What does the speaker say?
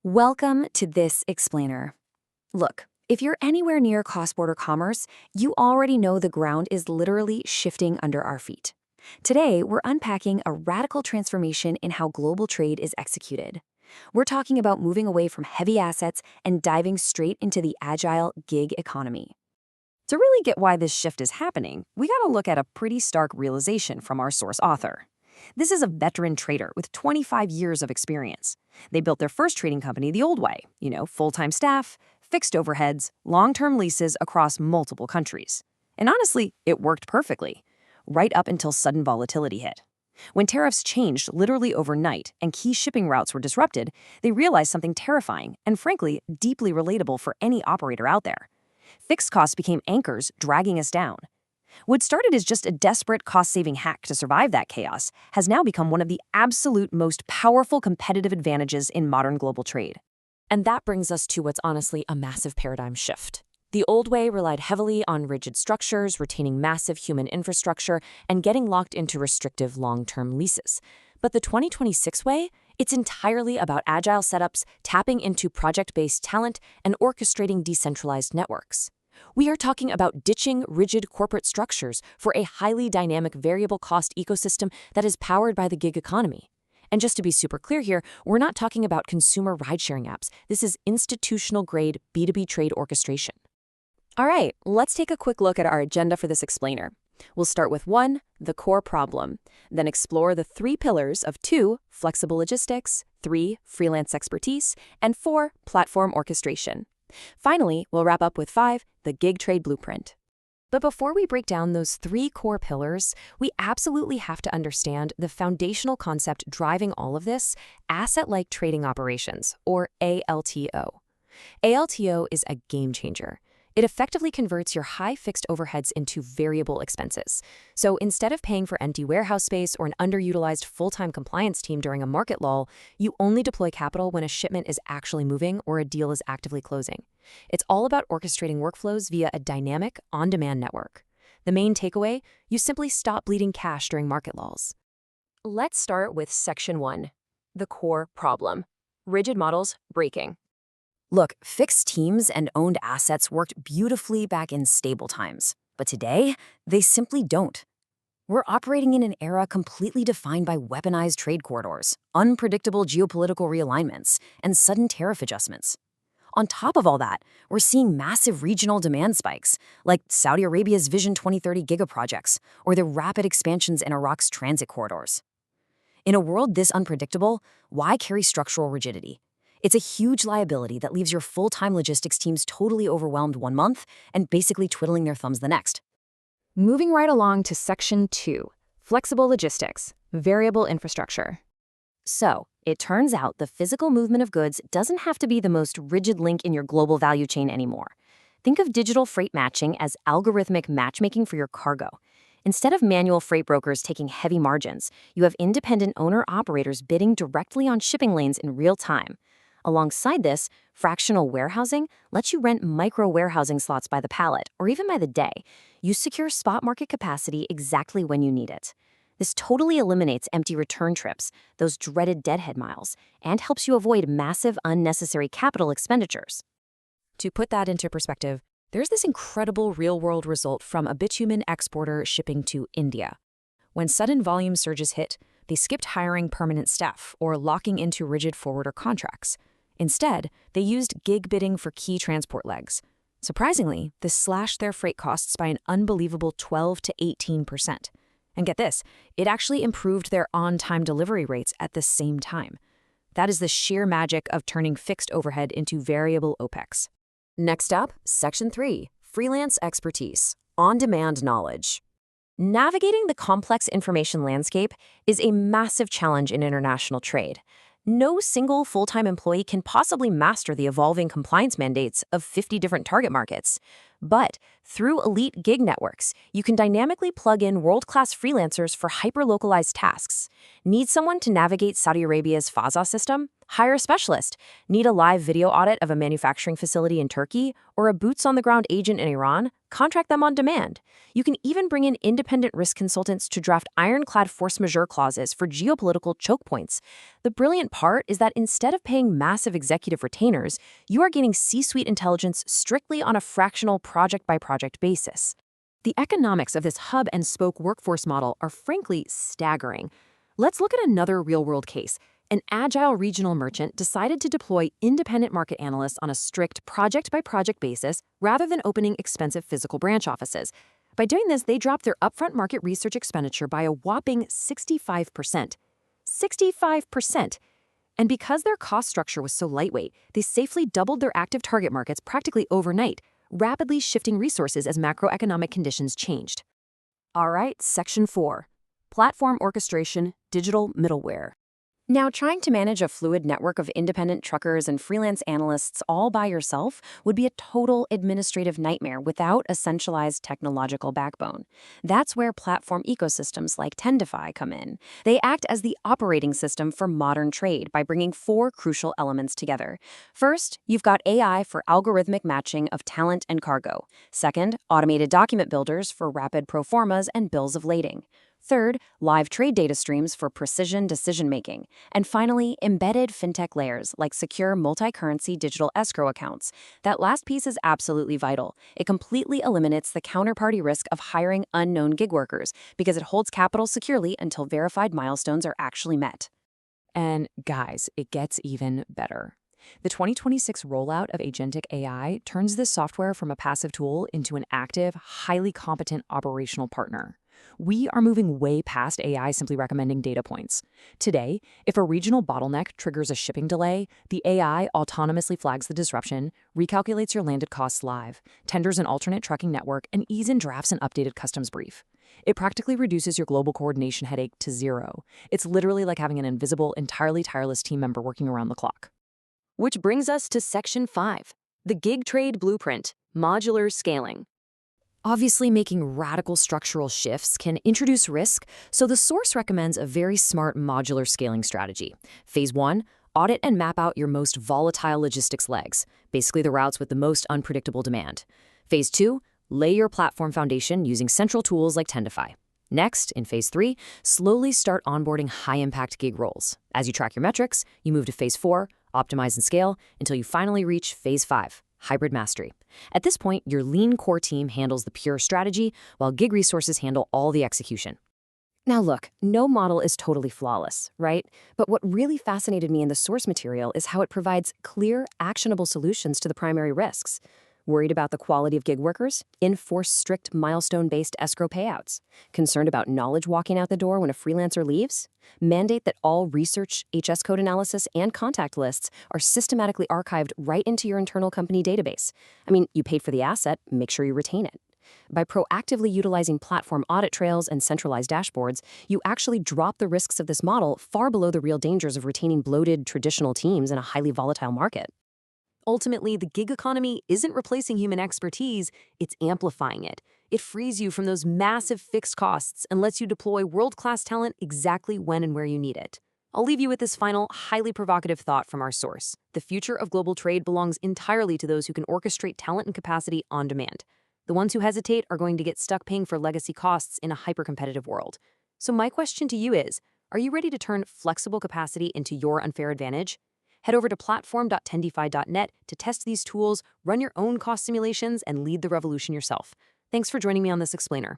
Welcome to this explainer. Look, if you're anywhere near cross-border commerce, you already know the ground is literally shifting under our feet. Today, we're unpacking a radical transformation in how global trade is executed. We're talking about moving away from heavy assets and diving straight into the agile gig economy. To really get why this shift is happening, we gotta look at a pretty stark realization from our source author. This is a veteran trader with 25 years of experience. They built their first trading company the old way, full-time staff, fixed overheads, long-term leases across multiple countries. And honestly, it worked perfectly, right up until sudden volatility hit. When tariffs changed literally overnight and key shipping routes were disrupted, they realized something terrifying and frankly, deeply relatable for any operator out there. Fixed costs became anchors dragging us down. What started as just a desperate cost-saving hack to survive that chaos has now become one of the absolute most powerful competitive advantages in modern global trade. And that brings us to what's honestly a massive paradigm shift. The old way relied heavily on rigid structures, retaining massive human infrastructure, and getting locked into restrictive long-term leases. But the 2026 way, it's entirely about agile setups, tapping into project-based talent, and orchestrating decentralized networks. We are talking about ditching rigid corporate structures for a highly dynamic variable cost ecosystem that is powered by the gig economy. And just to be super clear here, we're not talking about consumer ride-sharing apps. This is institutional-grade B2B trade orchestration. All right, let's take a quick look at our agenda for this explainer. We'll start with 1, the core problem, then explore the 3 pillars of 2, flexible logistics, 3, freelance expertise, and 4, platform orchestration. Finally, we'll wrap up with 5, the gig trade blueprint. But before we break down those 3 core pillars, we absolutely have to understand the foundational concept driving all of this, asset-like trading operations, or ALTO. ALTO is a game changer. It effectively converts your high fixed overheads into variable expenses. So instead of paying for empty warehouse space or an underutilized full-time compliance team during a market lull, you only deploy capital when a shipment is actually moving or a deal is actively closing. It's all about orchestrating workflows via a dynamic, on-demand network. The main takeaway, you simply stop bleeding cash during market lulls. Let's start with Section 1, the core problem. Rigid models breaking. Look, fixed teams and owned assets worked beautifully back in stable times, but today, they simply don't. We're operating in an era completely defined by weaponized trade corridors, unpredictable geopolitical realignments, and sudden tariff adjustments. On top of all that, we're seeing massive regional demand spikes, like Saudi Arabia's Vision 2030 gigaprojects, or the rapid expansions in Iraq's transit corridors. In a world this unpredictable, why carry structural rigidity? It's a huge liability that leaves your full-time logistics teams totally overwhelmed one month and basically twiddling their thumbs the next. Moving right along to Section 2, flexible logistics, variable infrastructure. So, it turns out the physical movement of goods doesn't have to be the most rigid link in your global value chain anymore. Think of digital freight matching as algorithmic matchmaking for your cargo. Instead of manual freight brokers taking heavy margins, you have independent owner-operators bidding directly on shipping lanes in real time. Alongside this, fractional warehousing lets you rent micro-warehousing slots by the pallet or even by the day. You secure spot market capacity exactly when you need it. This totally eliminates empty return trips, those dreaded deadhead miles, and helps you avoid massive unnecessary capital expenditures. To put that into perspective, there's this incredible real-world result from a bitumen exporter shipping to India. When sudden volume surges hit, they skipped hiring permanent staff or locking into rigid forwarder contracts. Instead, they used gig bidding for key transport legs. Surprisingly, this slashed their freight costs by an unbelievable 12 to 18%. And get this, it actually improved their on-time delivery rates at the same time. That is the sheer magic of turning fixed overhead into variable OPEX. Next up, Section 3, freelance expertise, on-demand knowledge. Navigating the complex information landscape is a massive challenge in international trade. No single full-time employee can possibly master the evolving compliance mandates of 50 different target markets. But through Elite Gig Networks, you can dynamically plug in world-class freelancers for hyper-localized tasks. Need someone to navigate Saudi Arabia's Faza system? Hire a specialist. Need a live video audit of a manufacturing facility in Turkey or a boots-on-the-ground agent in Iran? Contract them on demand. You can even bring in independent risk consultants to draft ironclad force majeure clauses for geopolitical choke points. The brilliant part is that instead of paying massive executive retainers, you are getting C-suite intelligence strictly on a fractional project-by-project basis. The economics of this hub-and-spoke workforce model are frankly staggering. Let's look at another real-world case. An agile regional merchant decided to deploy independent market analysts on a strict project-by-project basis rather than opening expensive physical branch offices. By doing this, they dropped their upfront market research expenditure by a whopping 65%. 65%! And because their cost structure was so lightweight, they safely doubled their active target markets practically overnight, rapidly shifting resources as macroeconomic conditions changed. All right, Section 4. Platform Orchestration, Digital Middleware. Now, trying to manage a fluid network of independent truckers and freelance analysts all by yourself would be a total administrative nightmare without a centralized technological backbone. That's where platform ecosystems like Tendify come in. They act as the operating system for modern trade by bringing four crucial elements together. First, you've got AI for algorithmic matching of talent and cargo. Second, automated document builders for rapid proformas and bills of lading. Third, live trade data streams for precision decision-making. And finally, embedded fintech layers like secure multi-currency digital escrow accounts. That last piece is absolutely vital. It completely eliminates the counterparty risk of hiring unknown gig workers because it holds capital securely until verified milestones are actually met. And guys, it gets even better. The 2026 rollout of agentic AI turns this software from a passive tool into an active, highly competent operational partner. We are moving way past AI simply recommending data points. Today, if a regional bottleneck triggers a shipping delay, the AI autonomously flags the disruption, recalculates your landed costs live, tenders an alternate trucking network, and even drafts an updated customs brief. It practically reduces your global coordination headache to zero. It's literally like having an invisible, entirely tireless team member working around the clock. Which brings us to Section 5, the Gig Trade Blueprint, Modular Scaling. Obviously, making radical structural shifts can introduce risk, so the source recommends a very smart modular scaling strategy. Phase 1, audit and map out your most volatile logistics legs, basically the routes with the most unpredictable demand. Phase 2, lay your platform foundation using central tools like Tendify. Next, in Phase 3, slowly start onboarding high-impact gig roles. As you track your metrics, you move to Phase 4, optimize and scale, until you finally reach Phase 5, hybrid mastery. At this point, your lean core team handles the pure strategy, while gig resources handle all the execution. Now look, no model is totally flawless, right? But what really fascinated me in the source material is how it provides clear, actionable solutions to the primary risks. Worried about the quality of gig workers? Enforce strict milestone-based escrow payouts. Concerned about knowledge walking out the door when a freelancer leaves? Mandate that all research, HS code analysis, and contact lists are systematically archived right into your internal company database. I mean, you paid for the asset, make sure you retain it. By proactively utilizing platform audit trails and centralized dashboards, you actually drop the risks of this model far below the real dangers of retaining bloated, traditional teams in a highly volatile market. Ultimately, the gig economy isn't replacing human expertise, it's amplifying it. It frees you from those massive fixed costs and lets you deploy world-class talent exactly when and where you need it. I'll leave you with this final, highly provocative thought from our source. The future of global trade belongs entirely to those who can orchestrate talent and capacity on demand. The ones who hesitate are going to get stuck paying for legacy costs in a hyper-competitive world. So my question to you is, are you ready to turn flexible capacity into your unfair advantage? Head over to platform.tendify.net to test these tools, run your own cost simulations, and lead the revolution yourself. Thanks for joining me on this explainer.